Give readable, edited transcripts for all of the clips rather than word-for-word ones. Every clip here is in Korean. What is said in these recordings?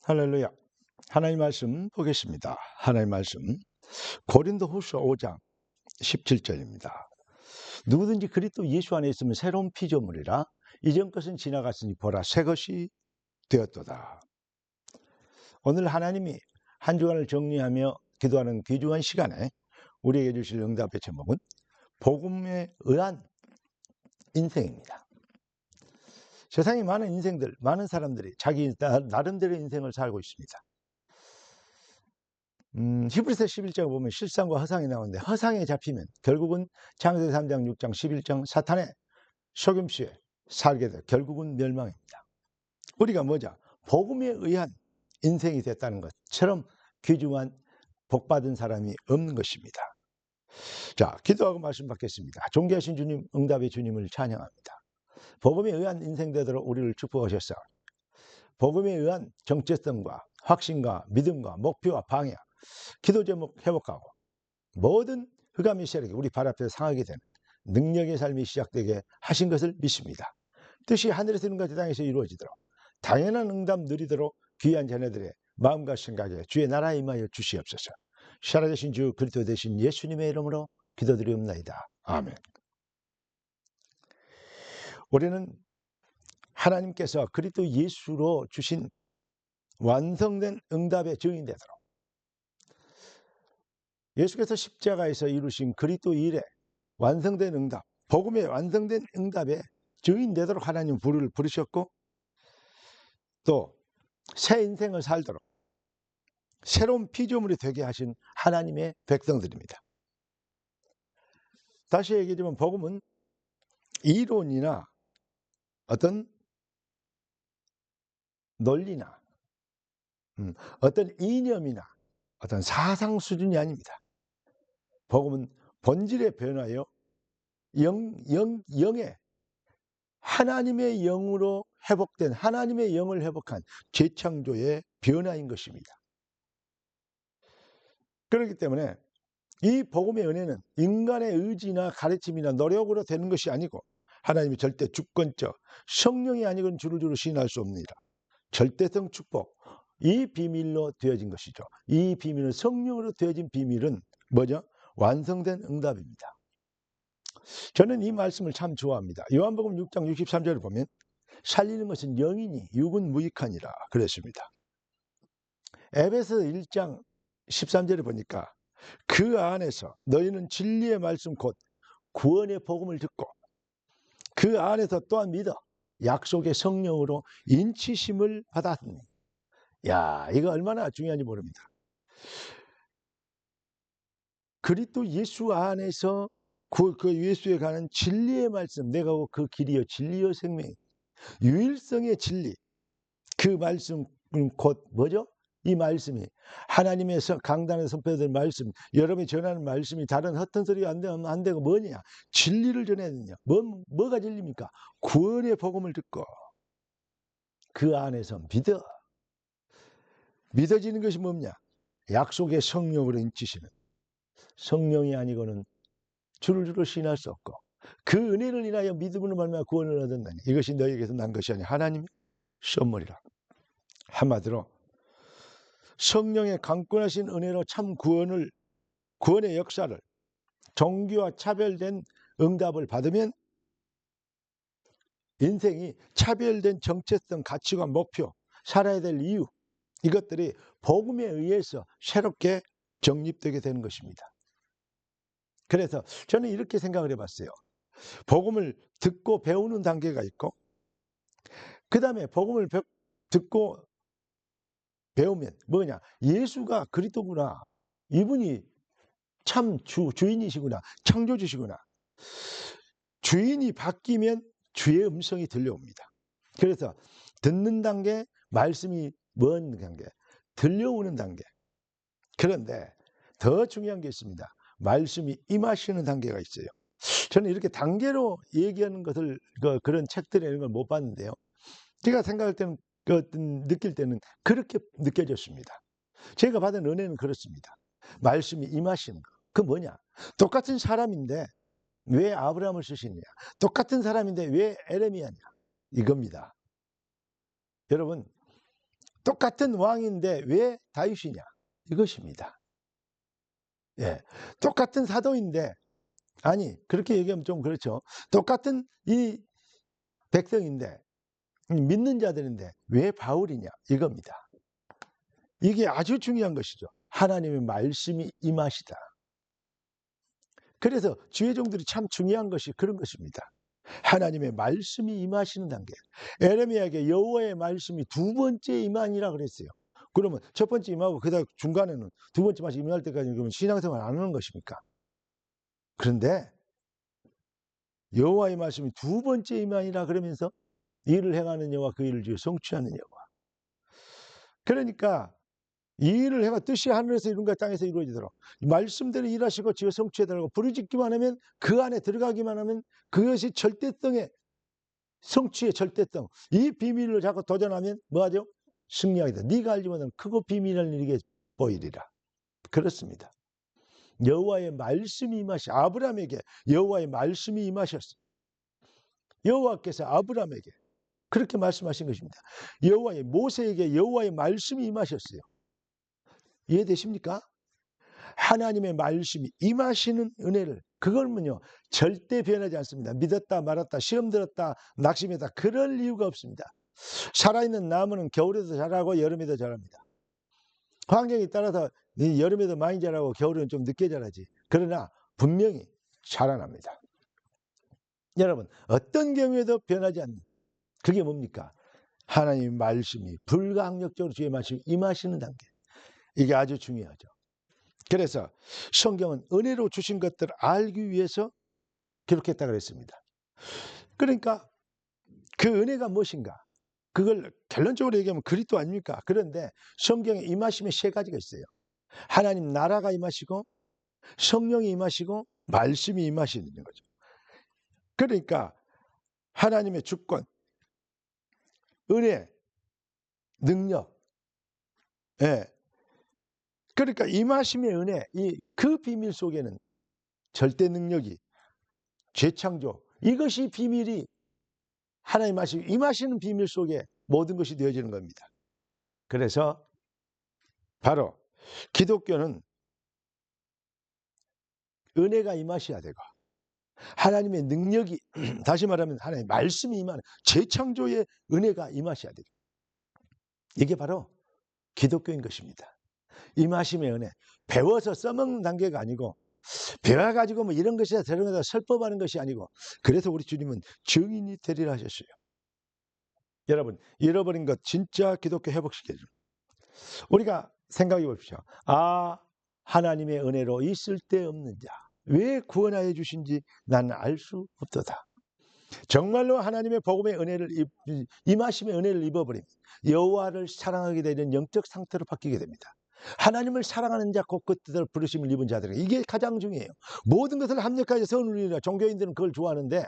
할렐루야. 하나님 말씀 보겠습니다. 하나님 말씀 고린도후서 5장 17절입니다. 누구든지 그리스도 예수 안에 있으면 새로운 피조물이라 이전 것은 지나갔으니 보라 새 것이 되었도다. 오늘 하나님이 한 주간을 정리하며 기도하는 귀중한 시간에 우리에게 주실 응답의 제목은 복음에 의한 인생입니다. 세상에 많은 인생들, 많은 사람들이 자기 나름대로 인생을 살고 있습니다. 히브리서 11장을 보면 실상과 허상이 나오는데 허상에 잡히면 결국은 창세기 3장, 6장, 11장 사탄의 속임수에 살게 돼 결국은 멸망입니다. 우리가 뭐죠? 복음에 의한 인생이 됐다는 것처럼 귀중한 복받은 사람이 없는 것입니다. 자, 기도하고 말씀 받겠습니다. 존귀하신 주님, 응답의 주님을 찬양합니다. 복음에 의한 인생 되도록 우리를 축복하셨사. 복음에 의한 정체성과 확신과 믿음과 목표와 방향, 기도 제목 회복하고 모든 흑암의 세력이 우리 발 앞에 상하게 되는 능력의 삶이 시작되게 하신 것을 믿습니다. 뜻이 하늘에서 있는 것이 땅에서 이루어지도록 당연한 응답 누리도록 귀한 자녀들의 마음과 생각에 주의 나라에 임하여 주시옵소서. 살아계신 주 그리스도 되신 예수님의 이름으로 기도드리옵나이다. 아멘. 우리는 하나님께서 그리스도 예수로 주신 완성된 응답의 증인 되도록 예수께서 십자가에서 이루신 그리스도 일에 완성된 응답, 복음의 완성된 응답에 증인 되도록 하나님 부르셨고 또 새 인생을 살도록 새로운 피조물이 되게 하신 하나님의 백성들입니다. 다시 얘기하자면 복음은 이론이나 어떤 논리나 어떤 이념이나 어떤 사상 수준이 아닙니다. 복음은 본질에 변하여 영의 하나님의 영으로 회복된 하나님의 영을 회복한 재창조의 변화인 것입니다. 그렇기 때문에 이 복음의 은혜는 인간의 의지나 가르침이나 노력으로 되는 것이 아니고 하나님이 절대 주권적 성령이 아니고는 주를 시인할 수 없습니다. 절대성 축복, 이 비밀로 되어진 것이죠. 이 비밀은 성령으로 되어진 비밀은 뭐죠? 완성된 응답입니다. 저는 이 말씀을 참 좋아합니다. 요한복음 6장 63절을 보면 살리는 것은 영이니 육은 무익하니라 그랬습니다. 에베소 1장 13절을 보니까 그 안에서 너희는 진리의 말씀 곧 구원의 복음을 듣고 그 안에서 또한 믿어 약속의 성령으로 인치심을 받았니. 야, 이거 얼마나 중요한지 모릅니다. 그리스도 예수 안에서 그 예수에 가는 진리의 말씀, 내가 그 길이요 진리요 생명, 유일성의 진리, 그 말씀 곧 뭐죠? 이 말씀이 하나님의 강단에 선포된 말씀, 여러분이 전하는 말씀이 다른 헛된 소리가 안 되고 뭐냐? 진리를 전해야 되냐? 뭐가 진리입니까? 구원의 복음을 듣고 그 안에서 믿어지는 것이 뭐냐? 약속의 성령으로 인치시는 성령이 아니고는 주를 시인할 수 없고 그 은혜를 인하여 믿음으로 말미암아 구원을 얻었나니 이것이 너희에게서 난 것이 아니라 하나님의 선물이라. 한마디로 성령의 강권하신 은혜로 참 구원의 역사를 종교와 차별된 응답을 받으면 인생이 차별된 정체성, 가치관, 목표, 살아야 될 이유 이것들이 복음에 의해서 새롭게 정립되게 되는 것입니다. 그래서 저는 이렇게 생각을 해봤어요. 복음을 듣고 배우는 단계가 있고 그 다음에 복음을 듣고 배우면 뭐냐? 예수가 그리스도구나. 이분이 참 주인이시구나. 창조주시구나. 주인이 바뀌면 주의 음성이 들려옵니다. 그래서 듣는 단계, 말씀이 먼 단계, 들려오는 단계. 그런데 더 중요한 게 있습니다. 말씀이 임하시는 단계가 있어요. 저는 이렇게 단계로 얘기하는 것을 그런 책들에 이런 걸 못 봤는데요. 제가 생각할 때는 느낄 때는 그렇게 느껴졌습니다. 제가 받은 은혜는 그렇습니다. 말씀이 임하시는 거. 그 뭐냐? 똑같은 사람인데 왜 아브라함을 쓰시느냐? 똑같은 사람인데 왜 에레미야냐? 이겁니다. 여러분, 똑같은 왕인데 왜 다윗이냐? 이것입니다. 예. 똑같은 사도인데, 아니, 그렇게 얘기하면 좀 그렇죠. 똑같은 이 백성인데, 믿는 자들인데, 왜 바울이냐? 이겁니다. 이게 아주 중요한 것이죠. 하나님의 말씀이 임하시다. 그래서 주의 종들이 참 중요한 것이 그런 것입니다. 하나님의 말씀이 임하시는 단계. 에레미야에게 여호와의 말씀이 두 번째 임하니라 그랬어요. 그러면 첫 번째 임하고 그다음 중간에는 두 번째 말씀 임할 때까지 그러면 신앙생활 안 하는 것입니까? 그런데 여호와의 말씀이 두 번째 임하니라 그러면서 일을 행하는 여호와 그 일을 지어 성취하는 여호와. 그러니까 이 일을 해가 뜻이 하늘에서 이룬가 땅에서 이루어지도록 말씀대로 일하시고 지어 성취해달라고 부르짖기만 하면 그 안에 들어가기만 하면 그것이 절대성의 성취의 절대성, 이 비밀을 자꾸 도전하면 뭐하죠? 승리하게 돼. 네가 알지 못하는 크고 비밀한 일이게 보이리라. 그렇습니다. 여호와의 말씀이 임하시 아브라함에게 여호와의 말씀이 임하셨어요. 여호와께서 아브라함에게 그렇게 말씀하신 것입니다. 여호와의 모세에게 여호와의 말씀이 임하셨어요. 이해되십니까? 하나님의 말씀이 임하시는 은혜를 그걸면요 절대 변하지 않습니다. 믿었다 말았다 시험 들었다 낙심했다 그럴 이유가 없습니다. 살아있는 나무는 겨울에도 자라고 여름에도 자랍니다. 환경에 따라서 여름에도 많이 자라고 겨울에는 좀 늦게 자라지. 그러나 분명히 자라납니다. 여러분 어떤 경우에도 변하지 않는 그게 뭡니까? 하나님의 말씀이 불가항력적으로 주의 말씀이 임하시는 단계. 이게 아주 중요하죠. 그래서 성경은 은혜로 주신 것들을 알기 위해서 기록했다 그랬습니다. 그러니까 그 은혜가 무엇인가? 그걸 결론적으로 얘기하면 그리스도 아닙니까? 그런데 성경에 임하심의 세 가지가 있어요. 하나님 나라가 임하시고 성령이 임하시고 말씀이 임하시는 거죠. 그러니까 하나님의 주권, 은혜, 능력, 예. 그러니까 임하심의 은혜, 그 비밀 속에는 절대 능력이 재창조 이것이 비밀이 하나님 말씀이 임하시는 비밀 속에 모든 것이 되어지는 겁니다. 그래서 바로 기독교는 은혜가 임하셔야 되고 하나님의 능력이 다시 말하면 하나님의 말씀이 임하는 재창조의 은혜가 임하셔야 되고 이게 바로 기독교인 것입니다. 임하심의 은혜 배워서 써먹는 단계가 아니고 배워가지고 뭐 이런 것이다 저런 것이다 설법하는 것이 아니고 그래서 우리 주님은 증인이 되리라 하셨어요. 여러분 잃어버린 것 진짜 기독교 회복시켜줘. 우리가 생각해 봅시다. 하나님의 은혜로 있을 데 없는 자 왜 구원하여 주신지 나는 알 수 없도다. 정말로 하나님의 복음의 은혜를 임하심의 은혜를 입어버리면 여호와를 사랑하게 되는 영적 상태로 바뀌게 됩니다. 하나님을 사랑하는 자 곧 그 뜻을 부르심을 입은 자들에게 이게 가장 중요해요. 모든 것을 합력하여 선을 이루라. 종교인들은 그걸 좋아하는데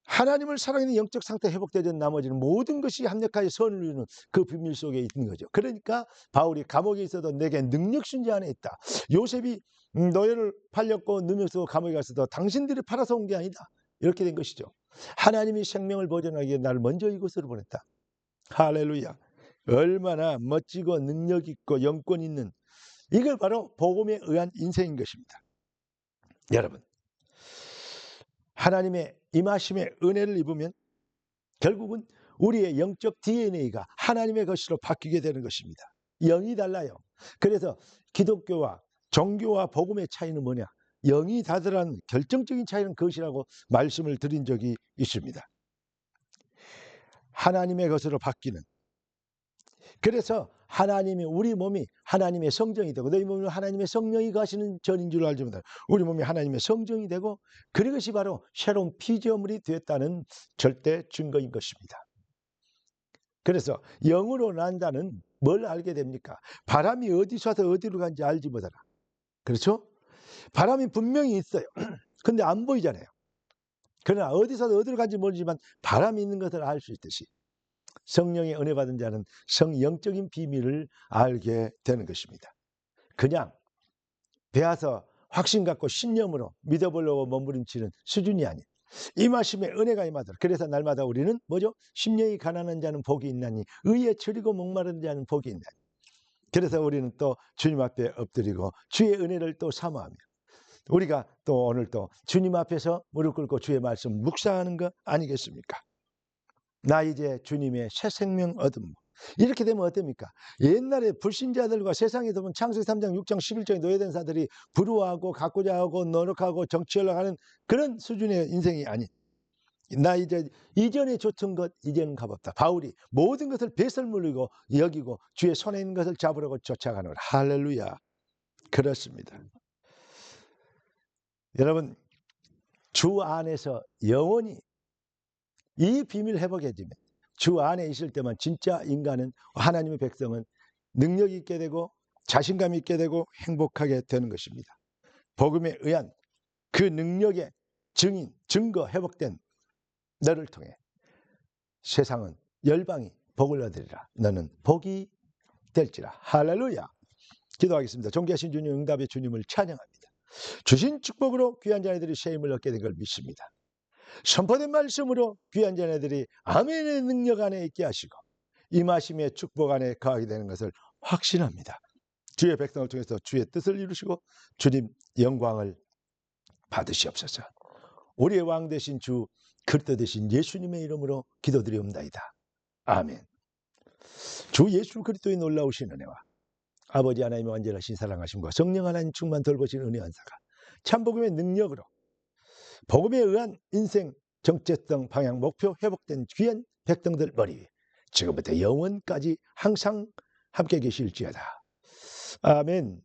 하나님을 사랑하는 영적 상태 회복되는 나머지는 모든 것이 합력하여 선을 이루는 그 비밀 속에 있는 거죠. 그러니까 바울이 감옥에 있어도 내게 능력 순자 안에 있다. 요셉이 노예를 팔렸고 누명 쓰고 감옥에 갔어도 당신들이 팔아서 온 게 아니다. 이렇게 된 것이죠. 하나님이 생명을 보존하기 위해 나를 먼저 이곳으로 보냈다. 할렐루야. 얼마나 멋지고 능력 있고 영권 있는 이걸 바로 복음에 의한 인생인 것입니다. 여러분 하나님의 임하심의 은혜를 입으면 결국은 우리의 영적 DNA가 하나님의 것으로 바뀌게 되는 것입니다. 영이 달라요. 그래서 기독교와 종교와 복음의 차이는 뭐냐? 영이 다르다는 결정적인 차이는 그것이라고 말씀을 드린 적이 있습니다. 하나님의 것으로 바뀌는 그래서 하나님이 우리 몸이 하나님의 성정이 되고 너희 몸이 하나님의 성령이 가시는 전인 줄 알지 못하는 우리 몸이 하나님의 성정이 되고 그것이 바로 새로운 피조물이 되었다는 절대 증거인 것입니다. 그래서 영으로 난 자는 뭘 알게 됩니까? 바람이 어디서 와서 어디로 간지 알지 못하라. 그렇죠? 바람이 분명히 있어요. 근데 안 보이잖아요. 그러나 어디서 어디로 간지 모르지만 바람이 있는 것을 알 수 있듯이 성령의 은혜 받은 자는 성영적인 비밀을 알게 되는 것입니다. 그냥 배워서 확신 갖고 신념으로 믿어보려고 몸부림치는 수준이 아닌 임하심의 은혜가 임하더라. 그래서 날마다 우리는 뭐죠? 심령이 가난한 자는 복이 있나니 의에 처리고 목마른 자는 복이 있나니. 그래서 우리는 또 주님 앞에 엎드리고 주의 은혜를 또 사모하며 우리가 또 오늘 또 주님 앞에서 무릎 꿇고 주의 말씀 묵상하는 거 아니겠습니까? 나 이제 주님의 새 생명 얻음. 이렇게 되면 어떻습니까? 옛날에 불신자들과 세상에서 본 창세기 3장 6장 11장의 노예된 사들이 부러워하고 갖고자 하고 노력하고 정치하려고 하는 그런 수준의 인생이 아닌, 나 이제 이전에 좋던 것 이제는 값없다. 바울이 모든 것을 배설물이고 여기고 주의 손에 있는 것을 잡으려고 쫓아가는 거라. 할렐루야. 그렇습니다. 여러분, 주 안에서 영원히 이 비밀 회복해지면 주 안에 있을 때만 진짜 인간은, 하나님의 백성은 능력 있게 되고 자신감 있게 되고 행복하게 되는 것입니다. 복음에 의한 그 능력의 증인, 증거 회복된 너를 통해 세상은 열방이 복을 얻으리라. 너는 복이 될지라. 할렐루야. 기도하겠습니다. 존귀하신 주님, 응답의 주님을 찬양합니다. 주신 축복으로 귀한 자녀들이 새 힘을 얻게 된 걸 믿습니다. 선포된 말씀으로 귀한 자녀들이 아멘의 능력 안에 있게 하시고 임하심의 축복 안에 거하게 되는 것을 확신합니다. 주의 백성을 통해서 주의 뜻을 이루시고 주님 영광을 받으시옵소서. 우리의 왕 되신 주 그리스도 되신 예수님의 이름으로 기도드리옵나이다. 아멘. 주 예수 그리스도의 놀라우신 은혜와 아버지 하나님의 완전하신 사랑하심과 성령 하나님 충만 돌보신 은혜 한사가 참복음의 능력으로 복음에 의한 인생 정체성 방향 목표 회복된 귀한 백성들 머리 위에 지금부터 영원까지 항상 함께 계실지어다. 아멘.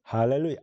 할렐루야.